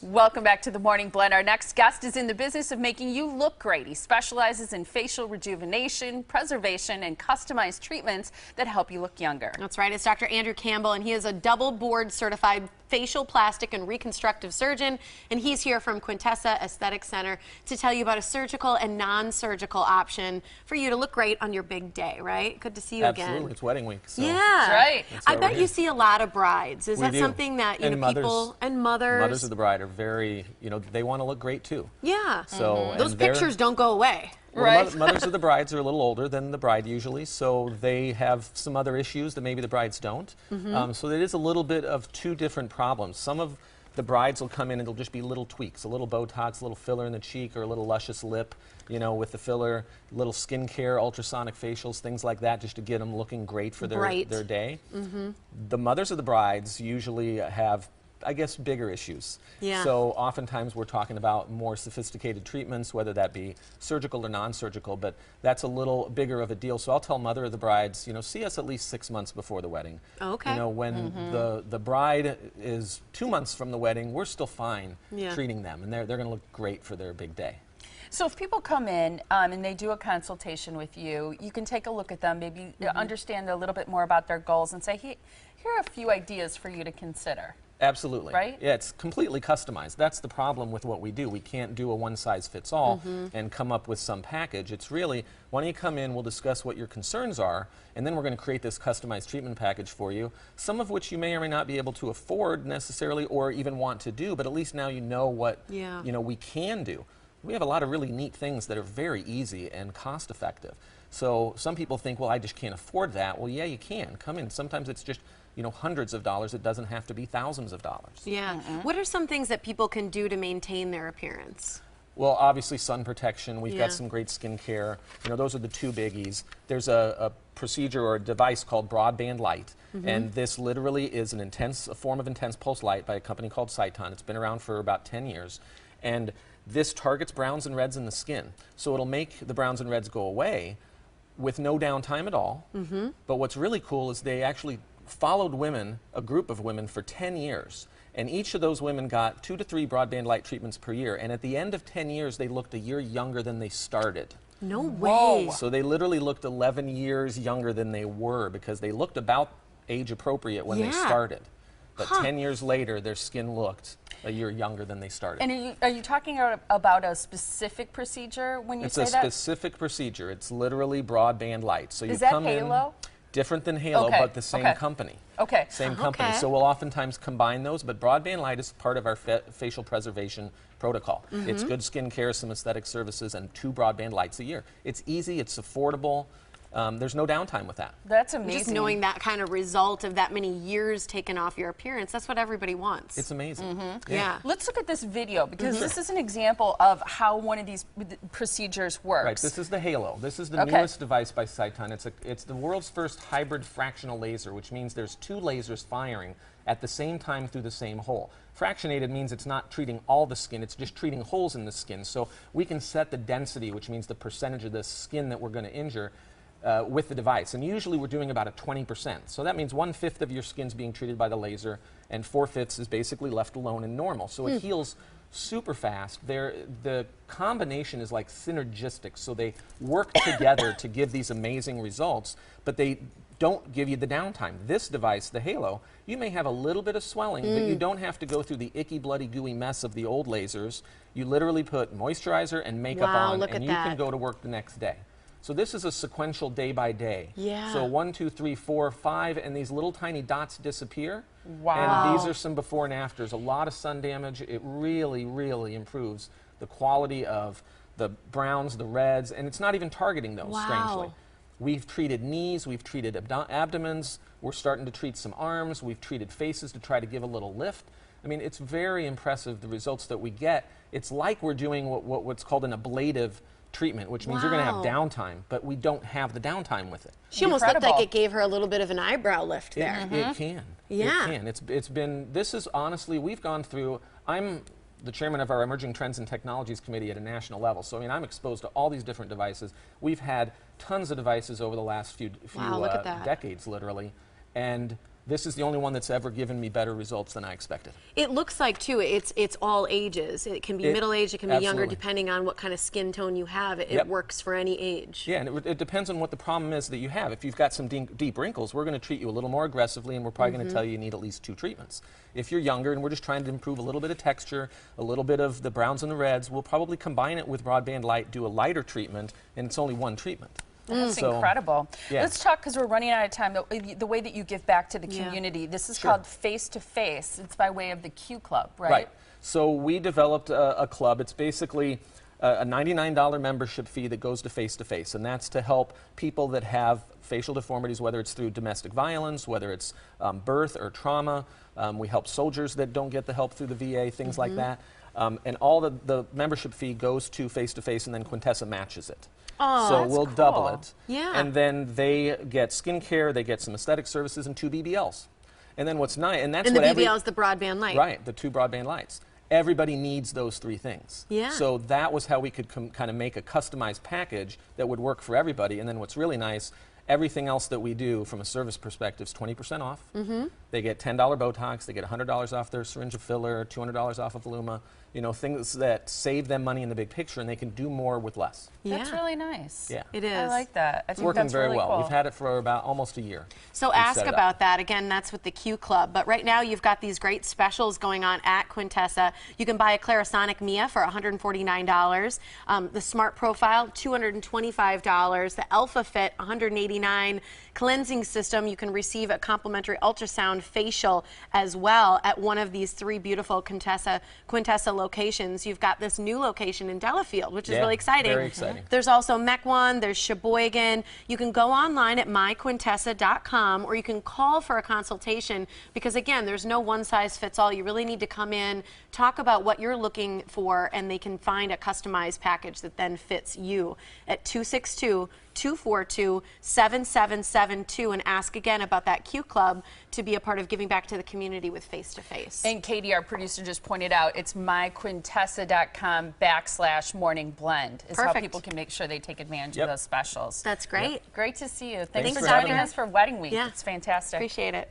Welcome back to the Morning Blend. Our next guest is in the business of making you look great. He specializes in facial rejuvenation, preservation, and customized treatments that help you look younger. That's right. It's Dr. Andrew Campbell, and he is a double board certified facial, plastic, and reconstructive surgeon. And he's here from Quintessa Aesthetic Center to tell you about a surgical and non-surgical option for you to look great on your big day, right? Good to see you again. Absolutely. It's wedding week. So yeah. That's right. I bet you see a lot of brides. Is that something that, you know, people and mothers? Mothers of the bride are very, you know, they want to look great too. Yeah. So those pictures don't go away. Well, right. Mothers of the brides are a little older than the bride usually, so they have some other issues that maybe the brides don't. So it is a little bit of two different problems. Some of the brides will come in and it'll just be little tweaks, a little Botox, a little filler in the cheek, or a little luscious lip, you know, with the filler, little skincare, ultrasonic facials, things like that, just to get them looking great for their day. The mothers of the brides usually have, I guess, bigger issues. Yeah. So oftentimes we're talking about more sophisticated treatments, whether that be surgical or non-surgical, but that's a little bigger of a deal. So I'll tell mother of the brides, you know, see us at least 6 months before the wedding. Okay. You know, when the bride is 2 months from the wedding, we're still fine treating them, and they're going to look great for their big day. So if people come in and they do a consultation with you, you can take a look at them, maybe understand a little bit more about their goals and say, hey, here are a few ideas for you to consider. Absolutely. Right? Yeah, it's completely customized. That's the problem with what we do. We can't do a one-size-fits-all and come up with some package. It's really, why don't you come in, we'll discuss what your concerns are, and then we're going to create this customized treatment package for you, some of which you may or may not be able to afford necessarily or even want to do, but at least now you know what you know, we can do. We have a lot of really neat things that are very easy and cost-effective. So some people think, well, I just can't afford that. Well, yeah, you can. Come in. Sometimes it's just, you know, hundreds of dollars. It doesn't have to be thousands of dollars. Yeah. What are some things that people can do to maintain their appearance? Well, obviously sun protection. We've got some great skincare. You know, those are the two biggies. There's a procedure or a device called broadband light, and this literally is a form of intense pulse light by a company called Cyton. It's been around for about 10 years, and this targets browns and reds in the skin. So it'll make the browns and reds go away with no downtime at all. But what's really cool is they actually followed women, a group of women, for 10 years. And each of those women got 2 to 3 broadband light treatments per year. And at the end of 10 years, they looked a year younger than they started. No way. So they literally looked 11 years younger than they were because they looked about age appropriate when they started. But 10 years later, their skin looked a year younger than they started. And are you talking about a specific procedure when you say that? It's a specific procedure. It's literally broadband light. So you Is that come Halo? Different than Halo, but the same company. Okay. Same company. So we'll oftentimes combine those, but broadband light is part of our facial preservation protocol. It's good skincare, some aesthetic services, and 2 broadband lights a year. It's easy, it's affordable. There's no downtime with that. That's amazing. Just knowing that kind of result of that many years taken off your appearance, that's what everybody wants. It's amazing. Yeah. Let's look at this video because this is an example of how one of these procedures works. Right, this is the Halo. This is the newest device by Cyton. It's the world's first hybrid fractional laser, which means there's 2 lasers firing at the same time through the same hole. Fractionated means it's not treating all the skin, it's just treating holes in the skin. So we can set the density, which means the percentage of the skin that we're going to injure, with the device. And usually we're doing about a 20%. So that means 1/5 of your skin's being treated by the laser and 4/5 is basically left alone and normal. So it heals super fast. The combination is like synergistic. So they work together to give these amazing results, but they don't give you the downtime. This device, the Halo, you may have a little bit of swelling, but you don't have to go through the icky, bloody, gooey mess of the old lasers. You literally put moisturizer and makeup on, and you can go to work the next day. So this is a sequential day by day. Yeah. So 1, 2, 3, 4, 5, and these little tiny dots disappear. Wow. And these are some before and afters. A lot of sun damage. It really, really improves the quality of the browns, the reds, and it's not even targeting those, strangely. We've treated knees, we've treated abdomens, we're starting to treat some arms, we've treated faces to try to give a little lift. I mean, it's very impressive, the results that we get. It's like we're doing what's called an ablative treatment, which means you're going to have downtime, but we don't have the downtime with it. She almost looked like it gave her a little bit of an eyebrow lift there. It can. Yeah. It can. It's been, this is honestly, we've gone through, I'm the chairman of our Emerging Trends and Technologies Committee at a national level, so I mean, I'm exposed to all these different devices. We've had tons of devices over the last few look at that. decades, literally, and this is the only one that's ever given me better results than I expected. It looks like, too, it's all ages. It can be middle-aged, it can be younger, depending on what kind of skin tone you have. It works for any age. Yeah, and it depends on what the problem is that you have. If you've got some deep wrinkles, we're going to treat you a little more aggressively, and we're probably going to tell you need at least 2 treatments. If you're younger and we're just trying to improve a little bit of texture, a little bit of the browns and the reds, we'll probably combine it with broadband light, do a lighter treatment, and it's only 1 treatment. That's incredible. Yeah. Let's talk, because we're running out of time, the way that you give back to the community. This is called Face to Face. It's by way of the Q Club, right? Right. So we developed a club. It's basically a $99 membership fee that goes to Face to Face, and that's to help people that have facial deformities, whether it's through domestic violence, whether it's birth or trauma. We help soldiers that don't get the help through the VA, things like that. And all the membership fee goes to Face, and then Quintessa matches it. Oh, so we'll double it. Yeah. And then they get skincare, they get some aesthetic services, and 2 BBLs. And then what's nice, and that's and what the BBL is the broadband light. Right, the 2 broadband lights. Everybody needs those 3 things. Yeah. So that was how we could kind of make a customized package that would work for everybody. And then what's really nice, everything else that we do from a service perspective is 20% off. They get $10 Botox, they get $100 off their syringe of filler, $200 off of Luma. You know, things that save them money in the big picture, and they can do more with less. Yeah. That's really nice. Yeah. It is. I like that. I It's think working that's very really well. cool. We've had it for about almost a year. So We've ask set it about up. that. Again, that's with the Q Club. But right now, you've got these great specials going on at Quintessa. You can buy a Clarisonic Mia for $149. The Smart Profile, $225. The Alpha Fit, $189. Cleansing System, you can receive a complimentary ultrasound facial as well at one of these 3 beautiful Quintessa locations. You've got this new location in Delafield, which is really exciting. Very exciting. There's also Mequon, there's Sheboygan. You can go online at myquintessa.com, or you can call for a consultation, because again, there's no one size fits all. You really need to come in, talk about what you're looking for, and they can find a customized package that then fits you at 262-242-7772, and ask again about that Q Club to be a part of giving back to the community with Face to Face. And Katie, our producer, just pointed out, it's myquintessa.com/morning blend is how Perfect. people can make sure they take advantage of those specials. That's great. Great to see you. Thanks Thanks for for having joining me. us for Wedding Week. Yeah. It's fantastic. Appreciate it.